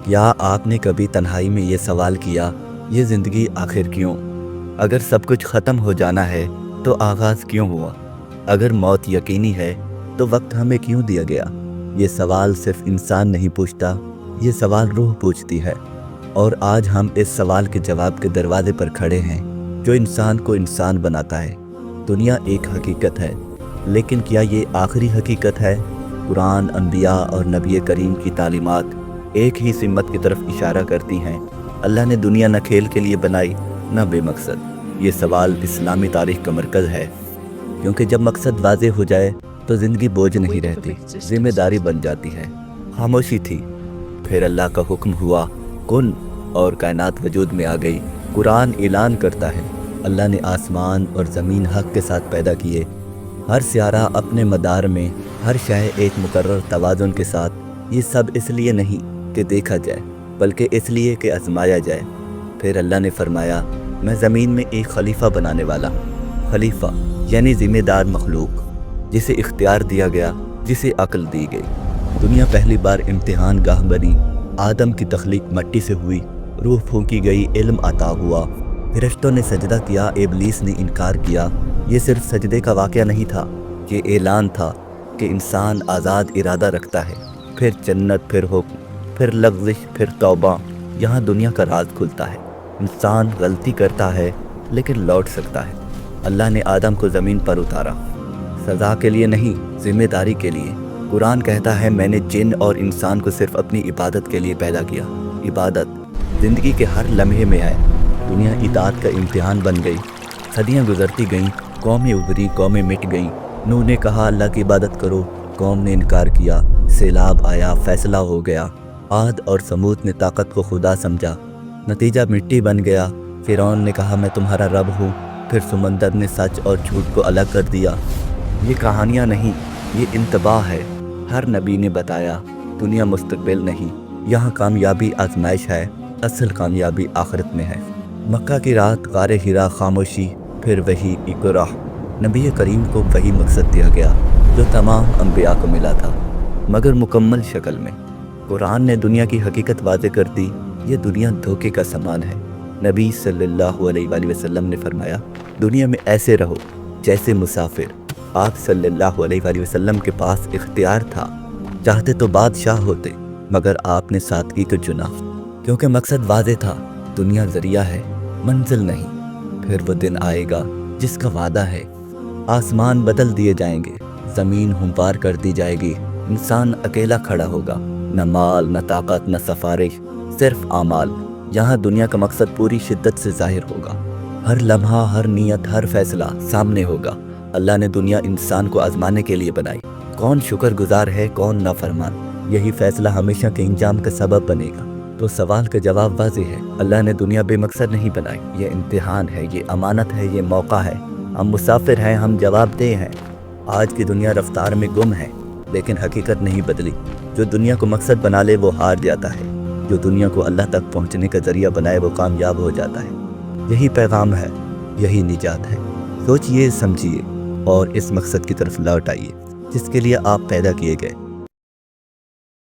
کیا آپ نے کبھی تنہائی میں یہ سوال کیا، یہ زندگی آخر کیوں؟ اگر سب کچھ ختم ہو جانا ہے تو آغاز کیوں ہوا؟ اگر موت یقینی ہے تو وقت ہمیں کیوں دیا گیا؟ یہ سوال صرف انسان نہیں پوچھتا، یہ سوال روح پوچھتی ہے۔ اور آج ہم اس سوال کے جواب کے دروازے پر کھڑے ہیں جو انسان کو انسان بناتا ہے۔ دنیا ایک حقیقت ہے، لیکن کیا یہ آخری حقیقت ہے؟ قرآن، انبیاء اور نبی کریم کی تعلیمات ایک ہی سمت کی طرف اشارہ کرتی ہیں۔ اللہ نے دنیا نہ کھیل کے لیے بنائی نہ بے مقصد۔ یہ سوال اسلامی تاریخ کا مرکز ہے، کیونکہ جب مقصد واضح ہو جائے تو زندگی بوجھ نہیں رہتی، ذمہ داری بن جاتی ہے۔ خاموشی تھی، پھر اللہ کا حکم ہوا، کن، اور کائنات وجود میں آ گئی۔ قرآن اعلان کرتا ہے، اللہ نے آسمان اور زمین حق کے ساتھ پیدا کیے، ہر سیارہ اپنے مدار میں، ہر شے ایک مقرر توازن کے ساتھ۔ یہ سب اس لیے نہیں کہ دیکھا جائے، بلکہ اس لیے کہ آزمایا جائے۔ پھر اللہ نے فرمایا، میں زمین میں ایک خلیفہ بنانے والا ہوں۔ خلیفہ یعنی ذمہ دار مخلوق، جسے اختیار دیا گیا، جسے عقل دی گئی۔ دنیا پہلی بار امتحان گاہ بنی، آدم کی تخلیق مٹی سے ہوئی، روح پھونکی گئی، علم عطا ہوا، فرشتوں نے سجدہ کیا، ابلیس نے انکار کیا۔ یہ صرف سجدے کا واقعہ نہیں تھا، یہ اعلان تھا کہ انسان آزاد ارادہ رکھتا ہے۔ پھر جنت، پھر حکم، پھر لغزش، پھر توبہ۔ یہاں دنیا کا راز کھلتا ہے۔ انسان غلطی کرتا ہے لیکن لوٹ سکتا ہے۔ اللہ نے آدم کو زمین پر اتارا، سزا کے لیے نہیں، ذمہ داری کے لیے۔ قرآن کہتا ہے، میں نے جن اور انسان کو صرف اپنی عبادت کے لیے پیدا کیا۔ عبادت زندگی کے ہر لمحے میں ہے۔ دنیا اطاعت کا امتحان بن گئی، صدیاں گزرتی گئیں، قومیں ابھری، قومیں مٹ گئیں۔ نوح نے کہا اللہ کی عبادت کرو، قوم نے انکار کیا، سیلاب آیا، فیصلہ ہو گیا۔ عاد اور سمود نے طاقت کو خدا سمجھا، نتیجہ مٹی بن گیا۔ فرعون نے کہا میں تمہارا رب ہوں، پھر سمندر نے سچ اور جھوٹ کو الگ کر دیا۔ یہ کہانیاں نہیں، یہ انتباہ ہے۔ ہر نبی نے بتایا، دنیا مستقبل نہیں، یہاں کامیابی آزمائش ہے، اصل کامیابی آخرت میں ہے۔ مکہ کی رات، غار حرا، خاموشی، پھر وحی، اقرا۔ نبی کریم کو وہی مقصد دیا گیا جو تمام انبیاء کو ملا تھا، مگر مکمل شکل میں۔ قرآن نے دنیا کی حقیقت واضح کر دی، یہ دنیا دھوکے کا سامان ہے۔ نبی صلی اللہ علیہ وآلہ وسلم نے فرمایا، دنیا میں ایسے رہو جیسے مسافر۔ آپ صلی اللہ علیہ وآلہ وسلم کے پاس اختیار تھا، چاہتے تو بادشاہ ہوتے، مگر آپ نے سادگی کو چنا، کیونکہ مقصد واضح تھا، دنیا ذریعہ ہے، منزل نہیں۔ پھر وہ دن آئے گا جس کا وعدہ ہے، آسمان بدل دیے جائیں گے، زمین ہموار کر دی جائے گی، انسان اکیلا کھڑا ہوگا، نہ مال، نہ طاقت، نہ سفارش، صرف اعمال۔ یہاں دنیا کا مقصد پوری شدت سے ظاہر ہوگا، ہر لمحہ، ہر نیت، ہر فیصلہ سامنے ہوگا۔ اللہ نے دنیا انسان کو آزمانے کے لیے بنائی، کون شکر گزار ہے، کون نافرمان، یہی فیصلہ ہمیشہ کے انجام کا سبب بنے گا۔ تو سوال کا جواب واضح ہے، اللہ نے دنیا بے مقصد نہیں بنائی، یہ امتحان ہے، یہ امانت ہے، یہ موقع ہے۔ ہم مسافر ہیں، ہم جواب دہ ہیں۔ آج کی دنیا رفتار میں گم ہے، لیکن حقیقت نہیں بدلی۔ جو دنیا کو مقصد بنا لے وہ ہار جاتا ہے، جو دنیا کو اللہ تک پہنچنے کا ذریعہ بنائے وہ کامیاب ہو جاتا ہے۔ یہی پیغام ہے، یہی نجات ہے۔ سوچئے، سمجھیے اور اس مقصد کی طرف لوٹ آئیے جس کے لیے آپ پیدا کیے گئے۔